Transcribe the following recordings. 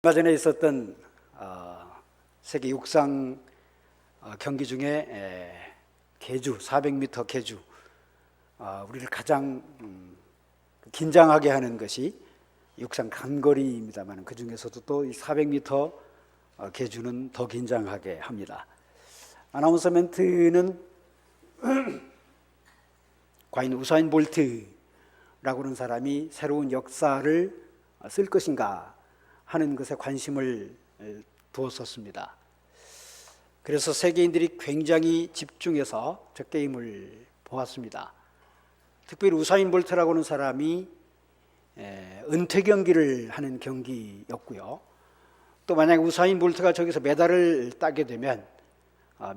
얼마 전에 있었던 세계 육상 경기 중에 계주 400m 계주 우리를 가장 긴장하게 하는 것이 육상 단거리입니다만 그 중에서도 또 이 400m 계주는 더 긴장하게 합니다. 아나운서 멘트는 과연 우사인 볼트라고 하는 사람이 새로운 역사를 쓸 것인가 하는 것에 관심을 두었었습니다. 그래서 세계인들이 굉장히 집중해서 저 게임을 보았습니다. 특별히 우사인 볼트라고 하는 사람이 은퇴 경기를 하는 경기였고요. 또 만약 우사인 볼트가 저기서 메달을 따게 되면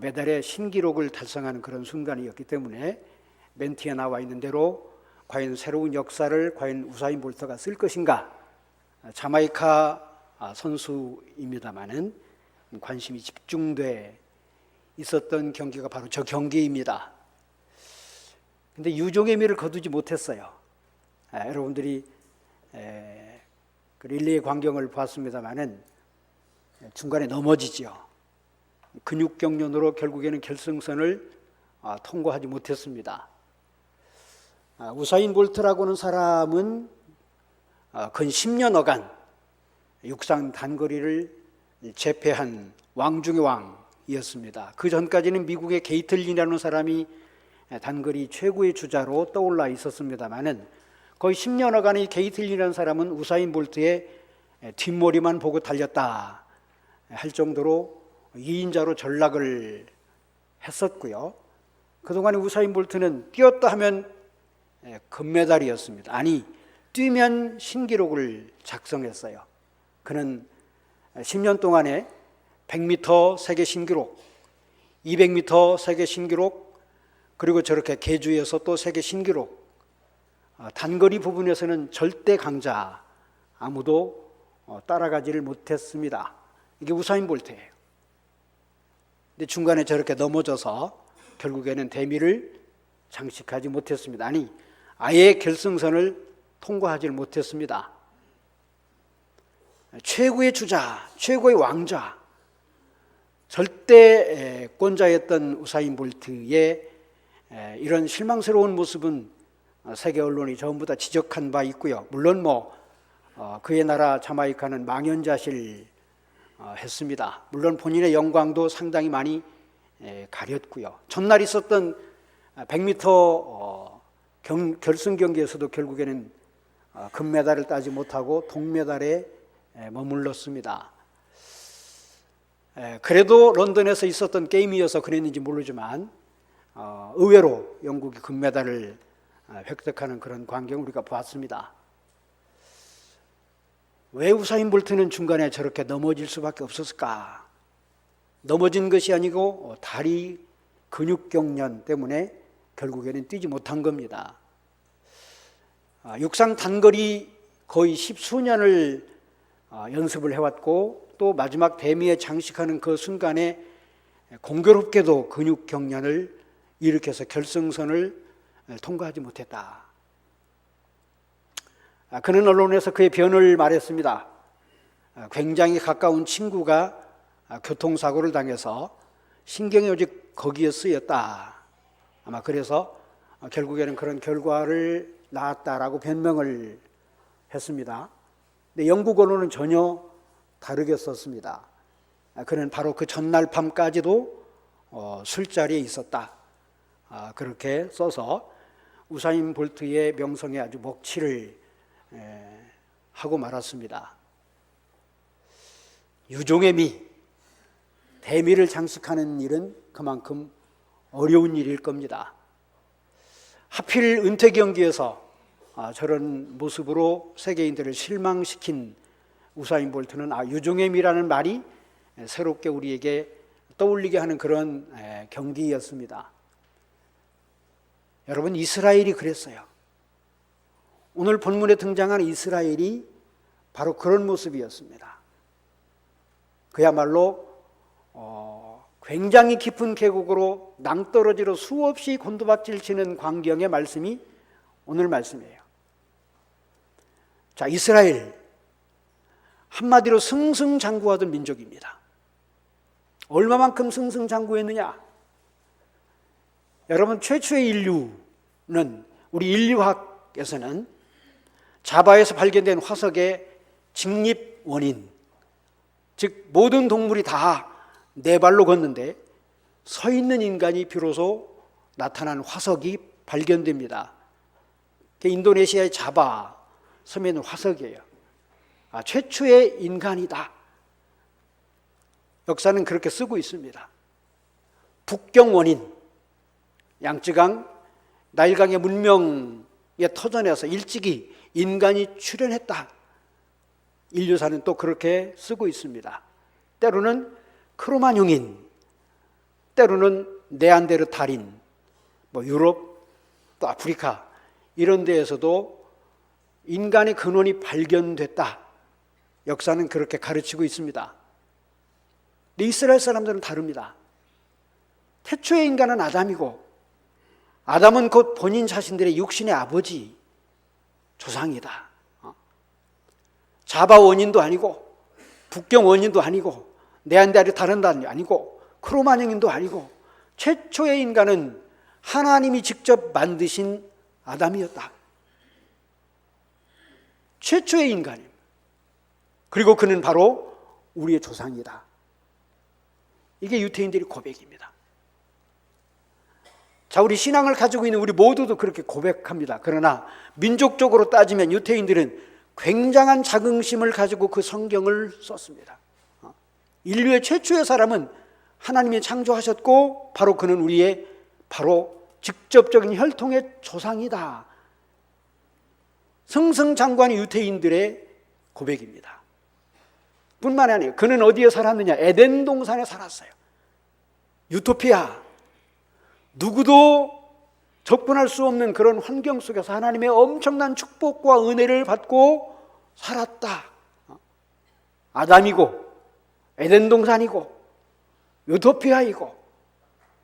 메달의 신기록을 달성하는 그런 순간이었기 때문에 멘트에 나와 있는 대로 과연 새로운 역사를 과연 우사인 볼트가 쓸 것인가, 자마이카 선수입니다마는 관심이 집중돼 있었던 경기가 바로 저 경기입니다. 근데 유종의 미를 거두지 못했어요. 여러분들이 그 릴레이 광경을 봤습니다마는 중간에 넘어지죠. 근육경련으로 결국에는 결승선을 통과하지 못했습니다. 우사인 볼트라고 하는 사람은 근 10년여간 육상 단거리를 제패한 왕 중의 왕이었습니다. 그 전까지는 미국의 게이틀린이라는 사람이 단거리 최고의 주자로 떠올라 있었습니다마는 거의 10년여간의 게이틀린이라는 사람은 우사인 볼트의 뒷머리만 보고 달렸다 할 정도로 2인자로 전락을 했었고요. 그동안에 우사인 볼트는 뛰었다 하면 금메달이었습니다. 아니, 뛰면 신기록을 작성했어요. 그는 10년 동안에 100m 세계 신기록, 200m 세계 신기록, 그리고 저렇게 계주에서 또 세계 신기록, 단거리 부분에서는 절대 강자 아무도 따라가지를 못했습니다. 이게 우사인 볼트예요. 근데 중간에 저렇게 넘어져서 결국에는 대미를 장식하지 못했습니다. 아니, 아예 결승선을 통과하지 못했습니다. 최고의 주자, 최고의 왕자, 절대권자였던 우사인 볼트의 이런 실망스러운 모습은 세계 언론이 전부 다 지적한 바 있고요. 물론 그의 나라 자마이카는 망연자실했습니다. 물론 본인의 영광도 상당히 많이 가렸고요. 전날 있었던 100m 결승 경기에서도 결국에는 금메달을 따지 못하고 동메달에 머물렀습니다. 그래도 런던에서 있었던 게임이어서 그랬는지 모르지만 의외로 영국이 금메달을 획득하는 그런 광경을 우리가 보았습니다. 왜 우사인 볼트는 중간에 저렇게 넘어질 수밖에 없었을까? 넘어진 것이 아니고 다리 근육경련 때문에 결국에는 뛰지 못한 겁니다. 육상 단거리 거의 10수년을 연습을 해왔고 또 마지막 대미에 장식하는 그 순간에 공교롭게도 근육경련을 일으켜서 결승선을 통과하지 못했다. 그는 언론에서 그의 변을 말했습니다. 굉장히 가까운 친구가 교통사고를 당해서 신경이 오직 거기에 쓰였다. 아마 그래서 결국에는 그런 결과를 낳았다라고 변명을 했습니다. 근데 영국 언론은 전혀 다르게 썼습니다. 그는 바로 그 전날 밤까지도 술자리에 있었다. 그렇게 써서 우사인 볼트의 명성에 아주 먹칠을 하고 말았습니다. 유종의 미, 대미를 장식하는 일은 그만큼 어려운 일일 겁니다. 하필 은퇴 경기에서 저런 모습으로 세계인들을 실망시킨 우사인 볼트는 유종의 미라는 말이 새롭게 우리에게 떠올리게 하는 그런 경기였습니다. 여러분, 이스라엘이 그랬어요. 오늘 본문에 등장한 이스라엘이 바로 그런 모습이었습니다. 그야말로 굉장히 깊은 계곡으로 낭떠러지로 수없이 곤두박질 치는 광경의 말씀이 오늘 말씀이에요. 자, 이스라엘 한마디로 승승장구하던 민족입니다. 얼마만큼 승승장구했느냐? 여러분, 최초의 인류는, 우리 인류학에서는 자바에서 발견된 화석의 직립 원인, 즉 모든 동물이 다 네 발로 걷는데 서 있는 인간이 비로소 나타난 화석이 발견됩니다. 인도네시아의 자바 섬에 있는 화석이에요. 최초의 인간이다. 역사는 그렇게 쓰고 있습니다. 북경 원인, 양쯔강 나일강의 문명의 터전에서 일찍이 인간이 출현했다. 인류사는 또 그렇게 쓰고 있습니다. 때로는 크로마뇽인, 때로는 네안데르탈인, 유럽 또 아프리카 이런 데에서도 인간의 근원이 발견됐다. 역사는 그렇게 가르치고 있습니다. 근데 이스라엘 사람들은 다릅니다. 태초의 인간은 아담이고, 아담은 곧 본인 자신들의 육신의 아버지, 조상이다. 자바 원인도 아니고, 북경 원인도 아니고, 네안데르탈인도 아니고, 크로마뇽인도 아니고, 최초의 인간은 하나님이 직접 만드신 아담이었다. 최초의 인간입니다. 그리고 그는 바로 우리의 조상이다. 이게 유태인들의 고백입니다. 자, 우리 신앙을 가지고 있는 우리 모두도 그렇게 고백합니다. 그러나 민족적으로 따지면 유태인들은 굉장한 자긍심을 가지고 그 성경을 썼습니다. 인류의 최초의 사람은 하나님이 창조하셨고 바로 그는 우리의 바로 직접적인 혈통의 조상이다. 승승장구한 유태인들의 고백입니다. 뿐만 아니라 그는 어디에 살았느냐? 에덴 동산에 살았어요. 유토피아, 누구도 접근할 수 없는 그런 환경 속에서 하나님의 엄청난 축복과 은혜를 받고 살았다. 아담이고 에덴 동산이고 유토피아이고,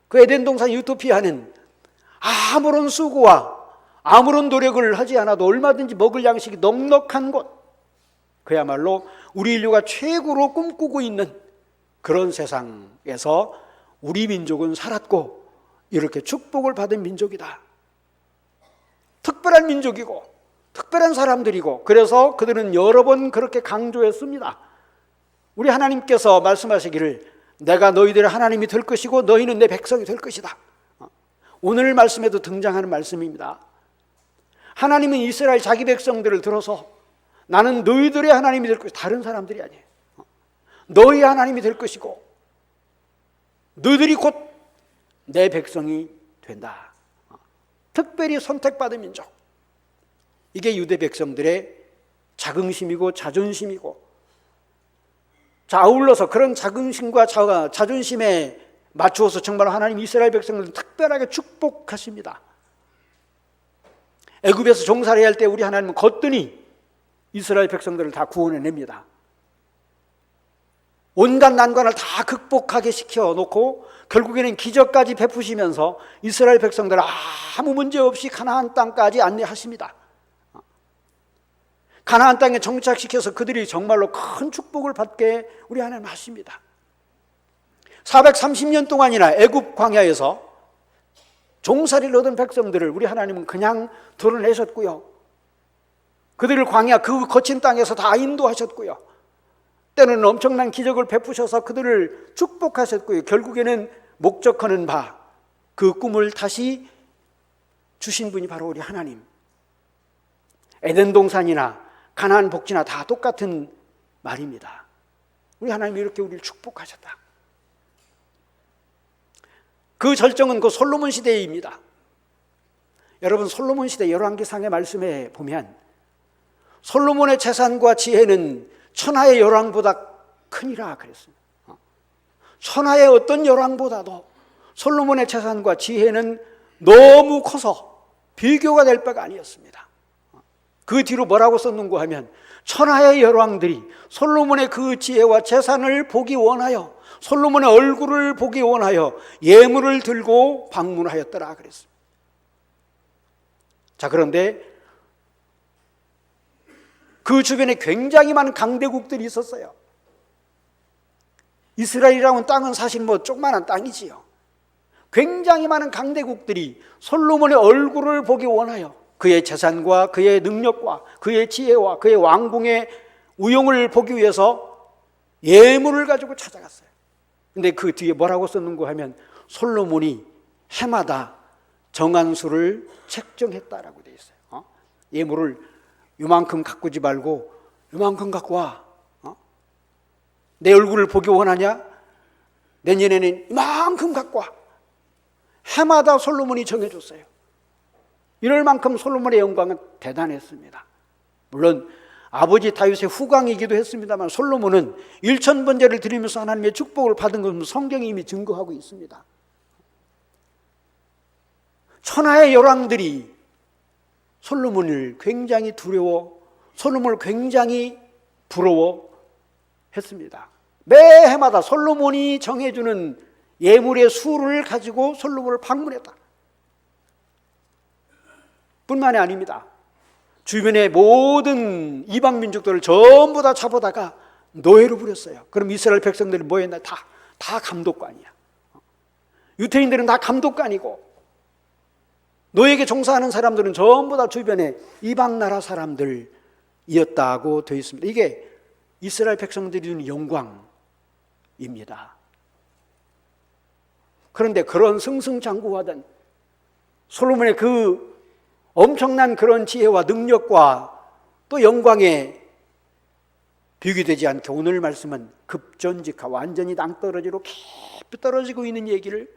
그 에덴 동산 유토피아는 아무런 수고와 아무런 노력을 하지 않아도 얼마든지 먹을 양식이 넉넉한 곳, 그야말로 우리 인류가 최고로 꿈꾸고 있는 그런 세상에서 우리 민족은 살았고 이렇게 축복을 받은 민족이다. 특별한 민족이고 특별한 사람들이고, 그래서 그들은 여러 번 그렇게 강조했습니다. 우리 하나님께서 말씀하시기를 내가 너희들의 하나님이 될 것이고 너희는 내 백성이 될 것이다. 오늘 말씀에도 등장하는 말씀입니다. 하나님은 이스라엘 자기 백성들을 들어서 나는 너희들의 하나님이 될 것이다. 다른 사람들이 아니에요. 너희 하나님이 될 것이고 너희들이 곧 내 백성이 된다. 특별히 선택받은 민족. 이게 유대 백성들의 자긍심이고 자존심이고, 자, 아울러서 그런 자긍심과 자존심에 맞추어서 정말 하나님 이스라엘 백성들을 특별하게 축복하십니다. 애굽에서 종살이 할 때 우리 하나님은 거뜬히 이스라엘 백성들을 다 구원해냅니다. 온갖 난관을 다 극복하게 시켜놓고 결국에는 기적까지 베푸시면서 이스라엘 백성들을 아무 문제 없이 가나안 땅까지 안내하십니다. 가나안 땅에 정착시켜서 그들이 정말로 큰 축복을 받게 우리 하나님 하십니다. 430년 동안이나 애굽 광야에서 종살이를 얻은 백성들을 우리 하나님은 그냥 드러내셨고요. 그들을 광야 그 거친 땅에서 다 인도하셨고요. 때로는 엄청난 기적을 베푸셔서 그들을 축복하셨고요. 결국에는 목적하는 바, 그 꿈을 다시 주신 분이 바로 우리 하나님. 에덴 동산이나 가나안 복지나 다 똑같은 말입니다. 우리 하나님이 이렇게 우리를 축복하셨다. 그 절정은 그 솔로몬 시대입니다. 여러분, 솔로몬 시대 열왕기상의 말씀에 보면 솔로몬의 재산과 지혜는 천하의 열왕보다 크니라 그랬습니다. 천하의 어떤 열왕보다도 솔로몬의 재산과 지혜는 너무 커서 비교가 될 바가 아니었습니다. 그 뒤로 뭐라고 썼는가 하면 천하의 열왕들이 솔로몬의 그 지혜와 재산을 보기 원하여, 솔로몬의 얼굴을 보기 원하여 예물을 들고 방문하였더라 그랬습니다. 자, 그런데 그 주변에 굉장히 많은 강대국들이 있었어요. 이스라엘이라는 땅은 사실 뭐 조그마한 땅이지요. 굉장히 많은 강대국들이 솔로몬의 얼굴을 보기 원하여 그의 재산과 그의 능력과 그의 지혜와 그의 왕궁의 우영을 보기 위해서 예물을 가지고 찾아갔어요. 근데 그 뒤에 뭐라고 썼는고 하면 솔로몬이 해마다 정한 수를 책정했다라고 되어 있어요. 예물을 요만큼 갖고 오지 말고 요만큼 갖고 와. 내 얼굴을 보기 원하냐? 내년에는 이만큼 갖고 와. 해마다 솔로몬이 정해줬어요. 이럴 만큼 솔로몬의 영광은 대단했습니다. 물론 아버지 다윗의 후광이기도 했습니다만 솔로몬은 1000번제를 드리면서 하나님의 축복을 받은 것은 성경이 이미 증거하고 있습니다. 천하의 열왕들이 솔로몬을 굉장히 두려워, 솔로몬을 굉장히 부러워했습니다. 매 해마다 솔로몬이 정해주는 예물의 수를 가지고 솔로몬을 방문했다. 뿐만이 아닙니다. 주변의 모든 이방 민족들을 전부 다 잡아다가 노예로 부렸어요. 그럼 이스라엘 백성들이 뭐 했나? 다 감독관이야. 유태인들은 다 감독관이고 노예에게 종사하는 사람들은 전부 다 주변에 이방 나라 사람들이었다고 되어 있습니다. 이게 이스라엘 백성들이 주는 영광입니다. 그런데 그런 승승장구하던 솔로몬의 그 엄청난 그런 지혜와 능력과 또 영광에 비교되지 않게 오늘 말씀은 급전직하, 완전히 낭떠러지로 깊이 떨어지고 있는 얘기를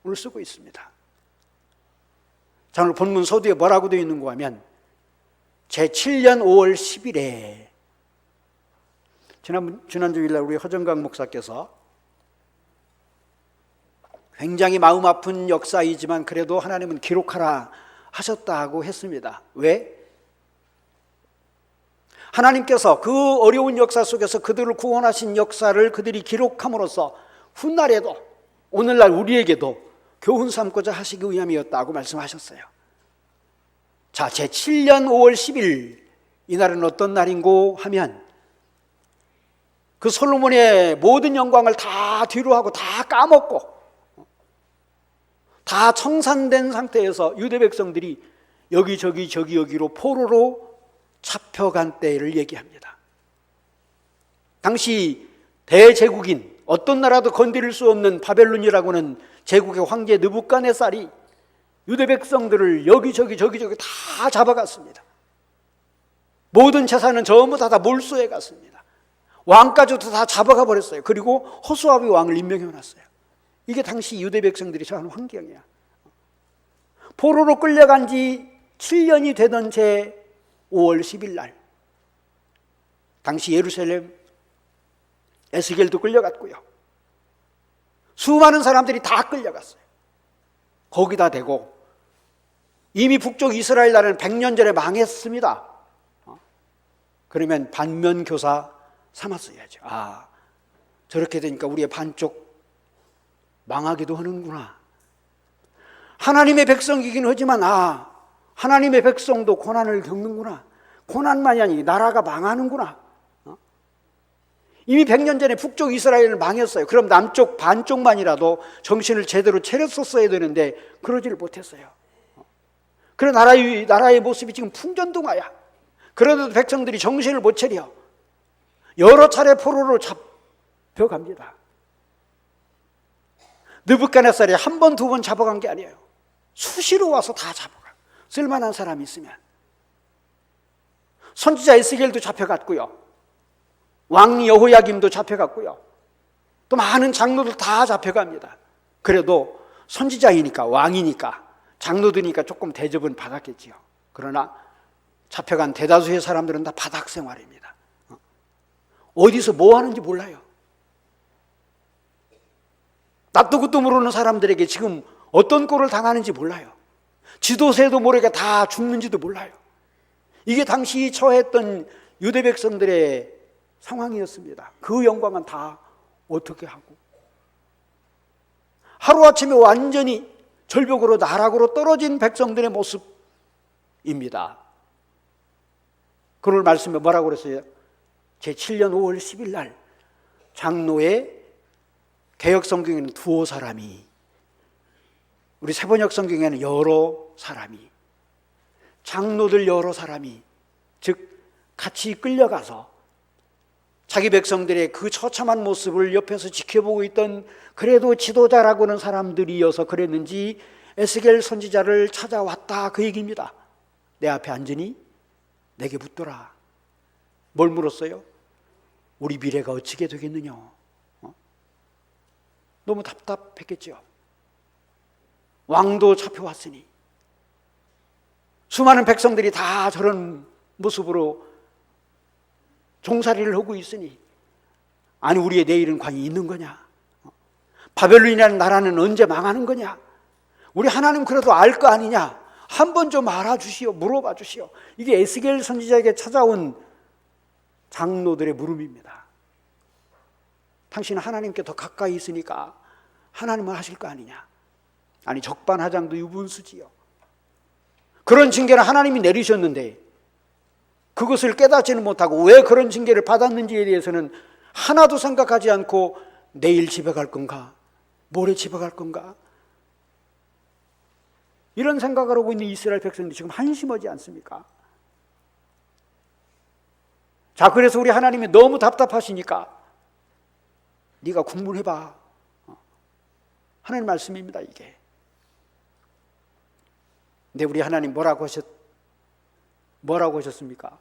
오늘 쓰고 있습니다. 자, 오늘 본문 서두에 뭐라고 되어 있는가 하면 제7년 5월 10일에 지난 주일날 우리 허정강 목사께서 굉장히 마음 아픈 역사이지만 그래도 하나님은 기록하라 하셨다고 했습니다. 왜? 하나님께서 그 어려운 역사 속에서 그들을 구원하신 역사를 그들이 기록함으로써 훗날에도 오늘날 우리에게도 교훈 삼고자 하시기 위함이었다고 말씀하셨어요. 자, 제7년 5월 10일 이날은 어떤 날인고 하면 그 솔로몬의 모든 영광을 다 뒤로 하고 다 까먹고 다 청산된 상태에서 유대 백성들이 여기저기 저기여기로 포로로 잡혀간 때를 얘기합니다. 당시 대제국인 어떤 나라도 건드릴 수 없는 바벨론이라고는 제국의 황제 느부갓네살이 유대 백성들을 여기저기 저기저기 다 잡아갔습니다. 모든 재산은 전부 다 몰수해 갔습니다. 왕까지도 다 잡아가 버렸어요. 그리고 호수아비 왕을 임명해 놨어요. 이게 당시 유대 백성들이 처한 환경이야. 포로로 끌려간 지 7년이 되던 제 5월 10일 날 당시 예루살렘 에스겔도 끌려갔고요. 수많은 사람들이 다 끌려갔어요. 거기다 대고 이미 북쪽 이스라엘 나라는 100년 전에 망했습니다. 그러면 반면교사 삼았어야죠. 아, 저렇게 되니까 우리의 반쪽 망하기도 하는구나. 하나님의 백성이긴 하지만 하나님의 백성도 고난을 겪는구나. 고난만이 아니고 나라가 망하는구나. 이미 100년 전에 북쪽 이스라엘은 망했어요. 그럼 남쪽 반쪽만이라도 정신을 제대로 차렸었어야 되는데 그러지를 못했어요. 그런 나라의 모습이 지금 풍전등화야. 그래도 백성들이 정신을 못 차려 여러 차례 포로로 잡혀갑니다. 느부갓네살이 한 번, 두 번 잡아간 게 아니에요. 수시로 와서 다 잡아가. 쓸만한 사람이 있으면. 선지자 에스겔도 잡혀갔고요. 왕 여호야김도 잡혀갔고요. 또 많은 장로들 다 잡혀갑니다. 그래도 선지자이니까 왕이니까 장로들이니까 조금 대접은 받았겠지요. 그러나 잡혀간 대다수의 사람들은 다 바닥 생활입니다. 어디서 뭐 하는지 몰라요. 낯도 끝도 모르는 사람들에게 지금 어떤 꼴을 당하는지 몰라요. 지도새도 모르게 다 죽는지도 몰라요. 이게 당시 처했던 유대 백성들의 상황이었습니다. 그 영광은 다 어떻게 하고 하루아침에 완전히 절벽으로 나락으로 떨어진 백성들의 모습입니다. 그걸 말씀에 뭐라고 그랬어요? 제7년 5월 10일 날 장로의 개역 성경에는 두어 사람이, 우리 세번역 성경에는 여러 사람이, 장로들 여러 사람이, 즉 같이 끌려가서 자기 백성들의 그 처참한 모습을 옆에서 지켜보고 있던 그래도 지도자라고는 사람들이어서 그랬는지 에스겔 선지자를 찾아왔다, 그 얘기입니다. 내 앞에 앉으니 내게 묻더라. 뭘 물었어요? 우리 미래가 어찌게 되겠느냐? 너무 답답했겠죠. 왕도 잡혀왔으니, 수많은 백성들이 다 저런 모습으로 종살이를 하고 있으니, 아니 우리의 내일은 과연 있는 거냐? 바벨론이라는 나라는 언제 망하는 거냐? 우리 하나님 그래도 알 거 아니냐? 한번 좀 알아주시오, 물어봐 주시오. 이게 에스겔 선지자에게 찾아온 장로들의 물음입니다. 당신은 하나님께 더 가까이 있으니까 하나님은 하실 거 아니냐? 아니 적반하장도 유분수지요. 그런 징계를 하나님이 내리셨는데 그것을 깨닫지는 못하고 왜 그런 징계를 받았는지에 대해서는 하나도 생각하지 않고 내일 집에 갈 건가? 모레 집에 갈 건가? 이런 생각을 하고 있는 이스라엘 백성들이 지금 한심하지 않습니까? 자, 그래서 우리 하나님이 너무 답답하시니까 네가 국문해봐 하는 말씀입니다, 이게. 근데 우리 하나님 뭐라고 하셨습니까?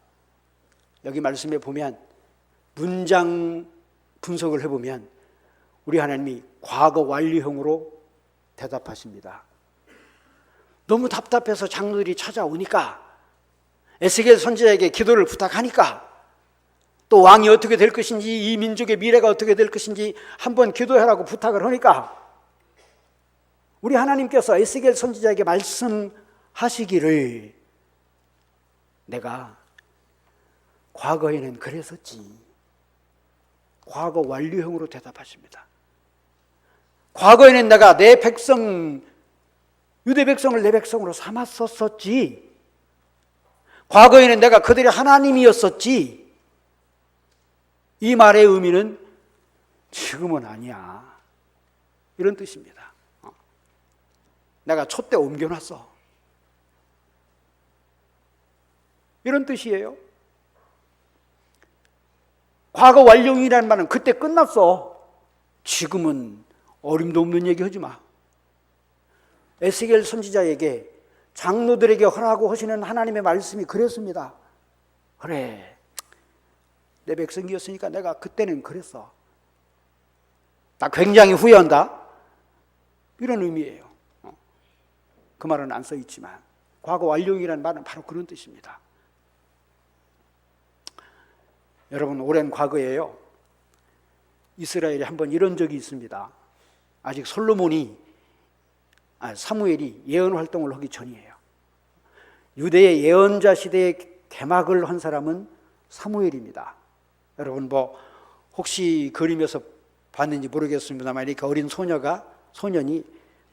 여기 말씀에 보면 문장 분석을 해보면 우리 하나님이 과거 완료형으로 대답하십니다. 너무 답답해서 장로들이 찾아오니까, 에스겔 선지자에게 기도를 부탁하니까, 또 왕이 어떻게 될 것인지, 이 민족의 미래가 어떻게 될 것인지 한번 기도해라고 부탁을 하니까 우리 하나님께서 에스겔 선지자에게 말씀하시기를, 내가 과거에는 그랬었지. 과거 완료형으로 대답하십니다. 과거에는 내가 내 백성, 유대 백성을 내 백성으로 삼았었지. 과거에는 내가 그들의 하나님이었었지. 이 말의 의미는 지금은 아니야, 이런 뜻입니다. 내가 촛대 옮겨놨어, 이런 뜻이에요. 과거 완료형이라는 말은 그때 끝났어. 지금은 어림도 없는 얘기 하지 마. 에스겔 선지자에게, 장로들에게 허락하고 하시는 하나님의 말씀이 그랬습니다. 그래, 내 백성이었으니까 내가 그때는 그랬어. 나 굉장히 후회한다, 이런 의미예요. 그 말은 안 써있지만 과거 완료형이라는 말은 바로 그런 뜻입니다. 여러분, 오랜 과거에요, 이스라엘이 한번 이런 적이 있습니다. 아직 사무엘이 예언 활동을 하기 전이에요. 유대의 예언자 시대에 개막을 한 사람은 사무엘입니다. 여러분 혹시 그림에서 봤는지 모르겠습니다만, 이렇게 어린 소년이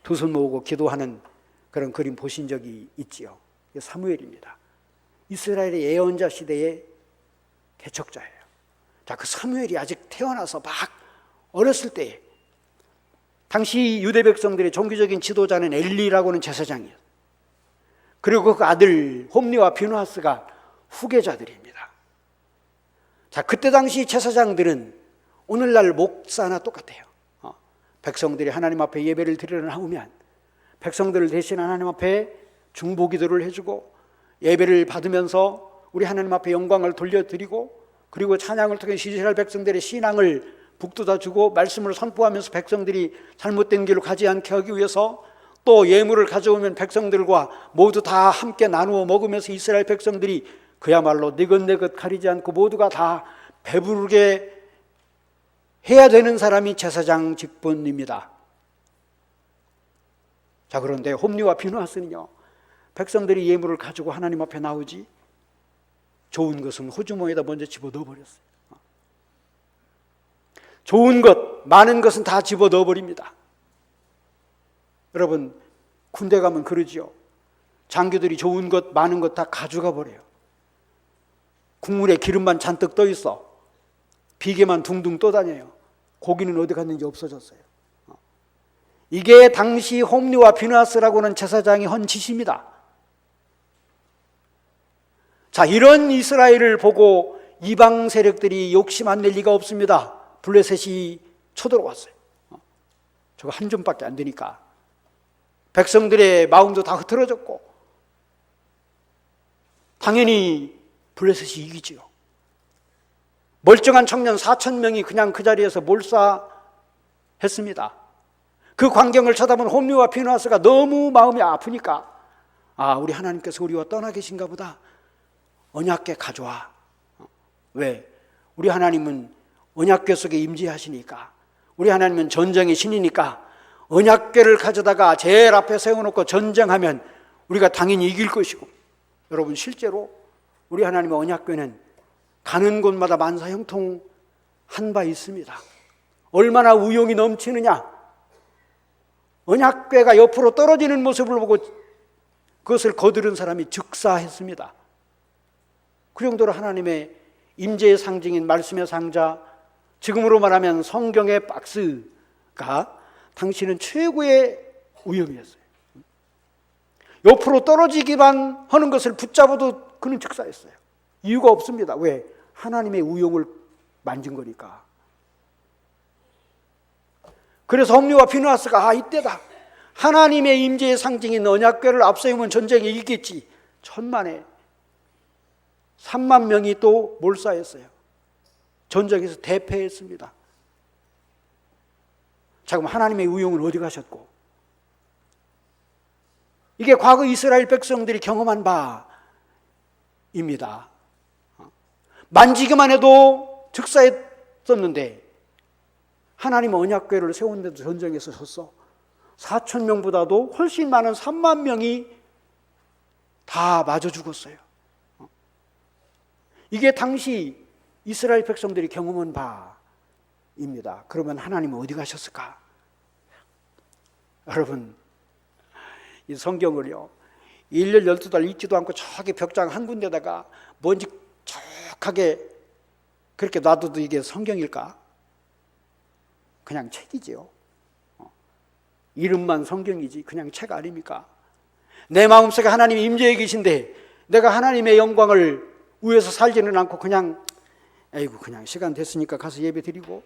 두 손 모으고 기도하는 그런 그림 보신 적이 있지요. 이게 사무엘입니다. 이스라엘의 예언자 시대의 개척자예요. 자, 그 사무엘이 아직 태어나서 막 어렸을 때, 당시 유대 백성들의 종교적인 지도자는 엘리라고 하는 제사장이에요. 그리고 그 아들 홈리와 비누하스가 후계자들입니다. 자, 그때 당시 제사장들은 오늘날 목사나 똑같아요. 백성들이 하나님 앞에 예배를 드리려 하면 백성들을 대신 하나님 앞에 중보기도를 해주고 예배를 받으면서 우리 하나님 앞에 영광을 돌려드리고, 그리고 찬양을 통해 이스라엘 백성들의 신앙을 북돋아주고 말씀을 선포하면서 백성들이 잘못된 길로 가지 않게 하기 위해서, 또 예물을 가져오면 백성들과 모두 다 함께 나누어 먹으면서 이스라엘 백성들이 그야말로 네 것 내 것 가리지 않고 모두가 다 배부르게 해야 되는 사람이 제사장 직분입니다. 자, 그런데 홈리와 비누하스는요, 백성들이 예물을 가지고 하나님 앞에 나오지, 좋은 것은 호주머니에다 먼저 집어넣어 버렸어요. 좋은 것, 많은 것은 다 집어넣어 버립니다. 여러분, 군대 가면 그러지요. 장교들이 좋은 것, 많은 것 다 가져가 버려요. 국물에 기름만 잔뜩 떠 있어. 비계만 둥둥 떠다녀요. 고기는 어디 갔는지 없어졌어요. 이게 당시 홈리와 비누아스라고 하는 제사장이 한 짓입니다. 자, 이런 이스라엘을 보고 이방 세력들이 욕심 안 낼 리가 없습니다. 블레셋이 쳐들어왔어요. 저거 한 줌밖에 안 되니까. 백성들의 마음도 다 흐트러졌고 당연히 블레셋이 이기지요. 멀쩡한 청년 4,000명이 그냥 그 자리에서 몰사했습니다. 그 광경을 쳐다본 홈리와 비누아스가 너무 마음이 아프니까 우리 하나님께서 우리와 떠나 계신가 보다. 언약궤 가져와. 왜? 우리 하나님은 언약궤 속에 임재하시니까. 우리 하나님은 전쟁의 신이니까 언약궤를 가져다가 제일 앞에 세워놓고 전쟁하면 우리가 당연히 이길 것이고, 여러분 실제로 우리 하나님의 언약궤는 가는 곳마다 만사형통한 바 있습니다. 얼마나 우용이 넘치느냐. 언약궤가 옆으로 떨어지는 모습을 보고 그것을 거두른 사람이 즉사했습니다. 그 정도로 하나님의 임재의 상징인 말씀의 상자, 지금으로 말하면 성경의 박스가 당시는 최고의 위험이었어요. 옆으로 떨어지기만 하는 것을 붙잡아도 그는 즉사했어요. 이유가 없습니다. 왜? 하나님의 우용을 만진 거니까. 그래서 홈리와 비누아스가 이때다. 하나님의 임재의 상징인 언약궤를 앞세우면 전쟁에 이기겠지. 천만에 3만 명이 또 몰사했어요. 전쟁에서 대패했습니다. 자, 그럼 하나님의 우용은 어디 가셨고? 이게 과거 이스라엘 백성들이 경험한 바입니다. 만지기만 해도 즉사했었는데 하나님 언약궤를 세웠는데도 전쟁에서 졌어. 4,000명보다도 훨씬 많은 3만 명이 다 맞아 죽었어요. 이게 당시 이스라엘 백성들이 경험한 바입니다. 그러면 하나님은 어디 가셨을까? 여러분, 이 성경을요 1년 12달 읽지도 않고 저기 벽장 한 군데다가 먼지 촉하게 그렇게 놔둬도 이게 성경일까? 그냥 책이지요. 이름만 성경이지 그냥 책 아닙니까? 내 마음속에 하나님이 임재해 계신데 내가 하나님의 영광을 위해서 살지는 않고 그냥 시간 됐으니까 가서 예배 드리고,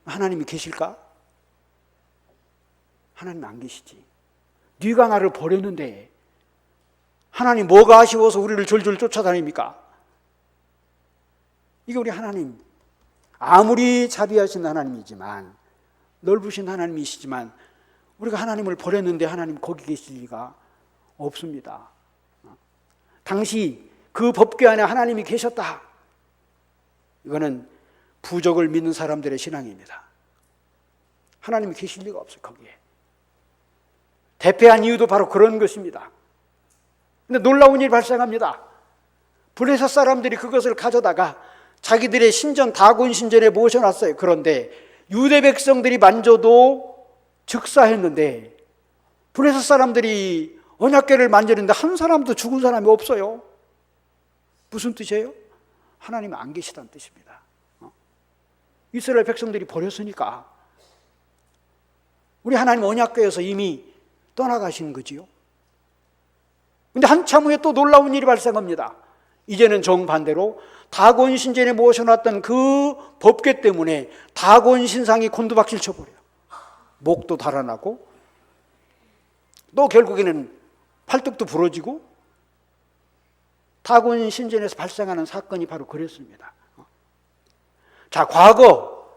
하나님이 계실까? 하나님 안 계시지. 네가 나를 버렸는데 하나님 뭐가 아쉬워서 우리를 졸졸 쫓아다닙니까? 이게 우리 하나님, 아무리 자비하신 하나님이지만, 넓으신 하나님이시지만 우리가 하나님을 버렸는데 하나님 거기 계실 리가 없습니다. 당시 그 법궤 안에 하나님이 계셨다. 이거는 부족을 믿는 사람들의 신앙입니다. 하나님이 계실 리가 없어요. 거기에 대패한 이유도 바로 그런 것입니다. 근데 놀라운 일이 발생합니다. 블레셋 사람들이 그것을 가져다가 자기들의 신전 다곤 신전에 모셔놨어요. 그런데 유대 백성들이 만져도 즉사했는데 블레셋 사람들이 언약궤를 만지는데 한 사람도 죽은 사람이 없어요. 무슨 뜻이에요? 하나님은 안 계시다는 뜻입니다. 이스라엘 백성들이 버렸으니까 우리 하나님 언약궤에서 이미 떠나가신 거지요. 근데 한참 후에 또 놀라운 일이 발생합니다. 이제는 정반대로 다곤 신전에 모셔놨던 그 법궤 때문에 다곤 신상이 곤두박질 쳐버려요. 목도 달아나고 또 결국에는 팔뚝도 부러지고, 다곤 신전에서 발생하는 사건이 바로 그랬습니다. 자, 과거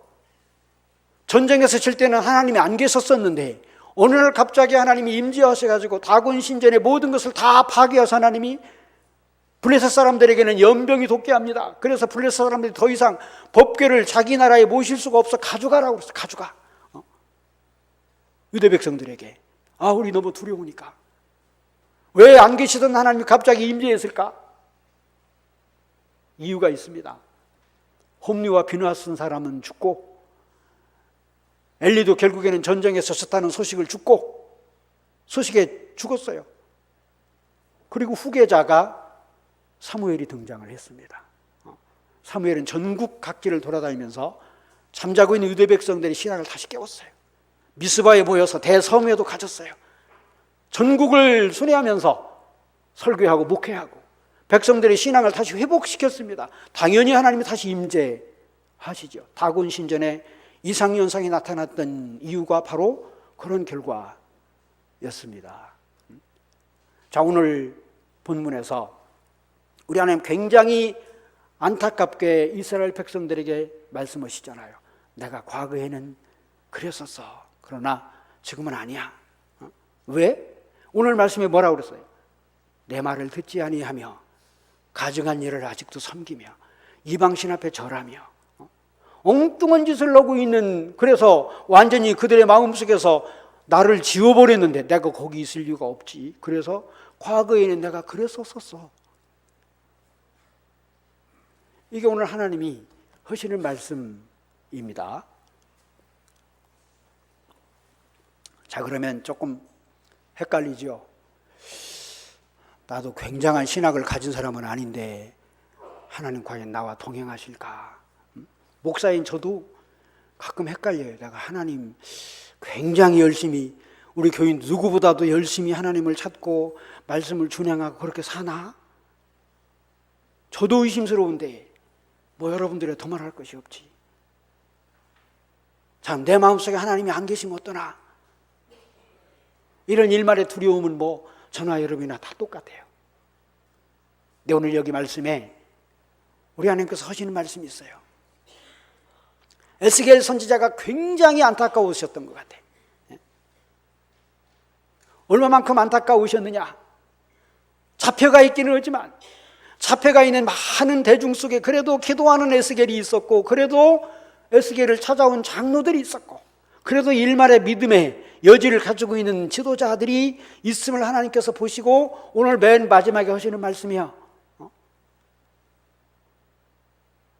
전쟁에서 질 때는 하나님이 안 계셨었는데 어느 날 갑자기 하나님이 임재하셔가지고 다곤 신전의 모든 것을 다 파괴해서 하나님이 블레셋 사람들에게는 연병이 돋게 합니다. 그래서 블레셋 사람들이 더 이상 법궤를 자기 나라에 모실 수가 없어 가져가라고 그랬어. 가져가. 유대 백성들에게. 우리 너무 두려우니까. 왜 안 계시던 하나님이 갑자기 임재했을까? 이유가 있습니다. 홈리와 비누아스 쓴 사람은 죽고, 엘리도 결국에는 전쟁에서 졌다는 소식을 죽고, 소식에 죽었어요. 그리고 후계자가 사무엘이 등장을 했습니다. 사무엘은 전국 각지를 돌아다니면서 잠자고 있는 유대 백성들의 신앙을 다시 깨웠어요. 미스바에 모여서 대성회도 가졌어요. 전국을 순회하면서 설교하고 목회하고 백성들의 신앙을 다시 회복시켰습니다. 당연히 하나님이 다시 임재하시죠. 다곤 신전에 이상현상이 나타났던 이유가 바로 그런 결과였습니다. 자, 오늘 본문에서 우리 하나님 굉장히 안타깝게 이스라엘 백성들에게 말씀하시잖아요. 내가 과거에는 그랬었어. 그러나 지금은 아니야. 왜? 오늘 말씀에 뭐라고 그랬어요? 내 말을 듣지 아니하며 가증한 일을 아직도 섬기며 이방신 앞에 절하며 엉뚱한 짓을 하고 있는, 그래서 완전히 그들의 마음속에서 나를 지워버렸는데 내가 거기 있을 이유가 없지. 그래서 과거에는 내가 그랬었어. 이게 오늘 하나님이 하시는 말씀입니다. 자, 그러면 조금 헷갈리죠. 나도 굉장한 신학을 가진 사람은 아닌데 하나님 과연 나와 동행하실까? 목사인 저도 가끔 헷갈려요. 내가 하나님 굉장히 열심히, 우리 교인 누구보다도 열심히 하나님을 찾고 말씀을 준행하고 그렇게 사나? 저도 의심스러운데 뭐 여러분들의 더 말할 것이 없지. 참, 내 마음속에 하나님이 안 계시면 어떠나? 이런 일말의 두려움은 뭐 저나 여러분이나 다 똑같아요. 근데 오늘 여기 말씀에 우리 하나님께서 하시는 말씀이 있어요. 에스겔 선지자가 굉장히 안타까우셨던 것 같아요. 얼마만큼 안타까우셨느냐? 잡혀가 있기는 하지만 잡혀가 있는 많은 대중 속에 그래도 기도하는 에스겔이 있었고, 그래도 에스겔을 찾아온 장로들이 있었고, 그래도 일말의 믿음의 여지를 가지고 있는 지도자들이 있음을 하나님께서 보시고 오늘 맨 마지막에 하시는 말씀이야.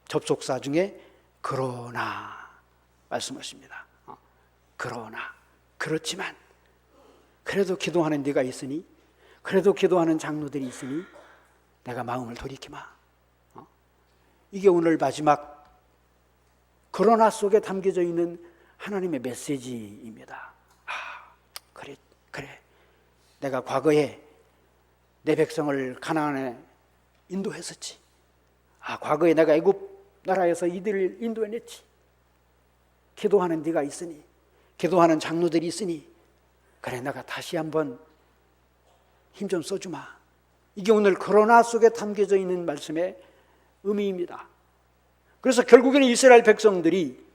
접속사 중에 그러나 말씀하십니다. 그러나, 그렇지만 그래도 기도하는 네가 있으니, 그래도 기도하는 장로들이 있으니 내가 마음을 돌이키마. 이게 오늘 마지막 그러나 속에 담겨져 있는 하나님의 메시지입니다. 그래. 내가 과거에 내 백성을 가나안에 인도했었지. 과거에 내가 애굽 나라에서 이들을 인도해냈지. 기도하는 네가 있으니, 기도하는 장로들이 있으니 그래, 내가 다시 한번 힘 좀 써주마. 이게 오늘 그러나 속에 담겨져 있는 말씀의 의미입니다. 그래서 결국에는 이스라엘 백성들이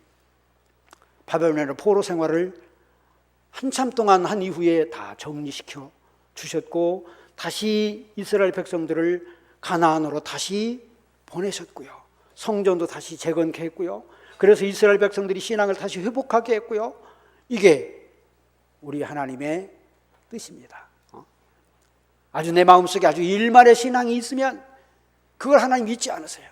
바벨론의 포로 생활을 한참 동안 한 이후에 다 정리시켜 주셨고, 다시 이스라엘 백성들을 가나안으로 다시 보내셨고요. 성전도 다시 재건케 했고요. 그래서 이스라엘 백성들이 신앙을 다시 회복하게 했고요. 이게 우리 하나님의 뜻입니다. 아주 내 마음속에 아주 일말의 신앙이 있으면 그걸 하나님 잊지 않으세요.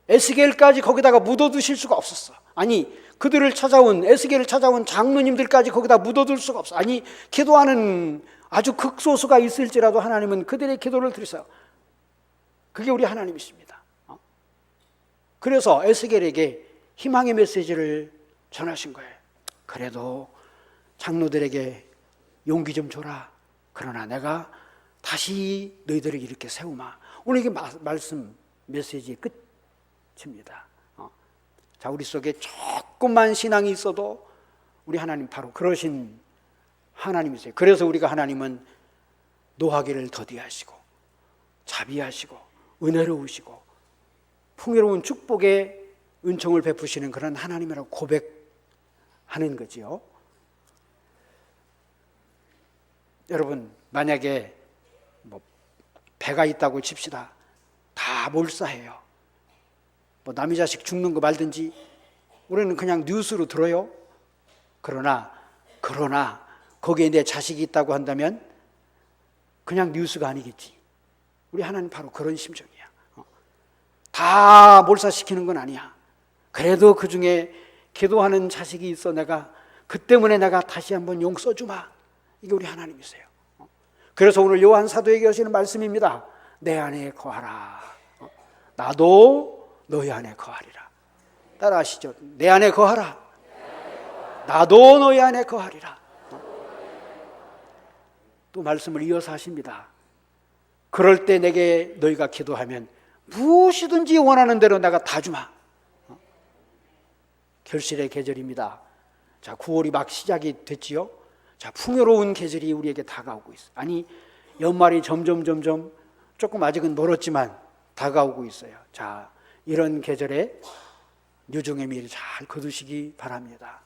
에스겔까지 거기다가 묻어두실 수가 없었어. 아니, 그들을 찾아온, 에스겔을 찾아온 장로님들까지 거기다 묻어둘 수가 없어. 아니, 기도하는 아주 극소수가 있을지라도 하나님은 그들의 기도를 들으세요. 그게 우리 하나님이십니다. 그래서 에스겔에게 희망의 메시지를 전하신 거예요. 그래도 장로들에게 용기 좀 줘라. 그러나 내가 다시 너희들을 이렇게 세우마. 오늘 이게 말씀 메시지의 끝입니다. 자, 우리 속에 조금만 신앙이 있어도 우리 하나님 바로 그러신 하나님이세요. 그래서 우리가 하나님은 노하기를 더디하시고 자비하시고 은혜로우시고 풍요로운 축복의 은총을 베푸시는 그런 하나님이라고 고백하는 거지요. 여러분, 만약에 뭐 배가 있다고 칩시다. 다 몰사해요. 뭐 남의 자식 죽는 거 말든지 우리는 그냥 뉴스로 들어요. 그러나 거기에 내 자식이 있다고 한다면 그냥 뉴스가 아니겠지. 우리 하나님 바로 그런 심정이야. 다 몰사시키는 건 아니야. 그래도 그 중에 기도하는 자식이 있어. 내가 그 때문에 내가 다시 한번 용 써주마. 이게 우리 하나님이세요. 그래서 오늘 요한 사도에게 하시는 말씀입니다. 내 안에 거하라. 나도 너희 안에 거하리라. 따라하시죠. 내 안에 거하라. 나도 너희 안에 거하리라. 또 말씀을 이어서 하십니다. 그럴 때 내게 너희가 기도하면 무엇이든지 원하는 대로 내가 다 주마. 결실의 계절입니다. 자, 9월이 막 시작이 됐지요. 자, 풍요로운 계절이 우리에게 다가오고 있어요. 아니, 연말이 점점 조금 아직은 멀었지만 다가오고 있어요. 자, 이런 계절에 유종의 미를 잘 거두시기 바랍니다.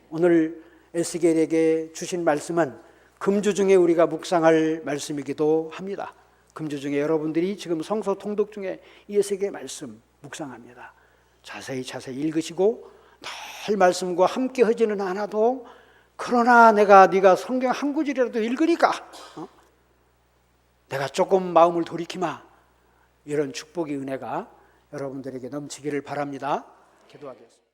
오늘 에스겔에게 주신 말씀은 금주 중에 우리가 묵상할 말씀이기도 합니다. 금주 중에 여러분들이 지금 성서 통독 중에 이 에스겔의 말씀 묵상합니다. 자세히 읽으시고 늘 말씀과 함께 하지는 않아도 그러나 네가 성경 한 구절이라도 읽으니까 내가 조금 마음을 돌이키마. 이런 축복의 은혜가 여러분들에게 넘치기를 바랍니다. 기도하겠습니다.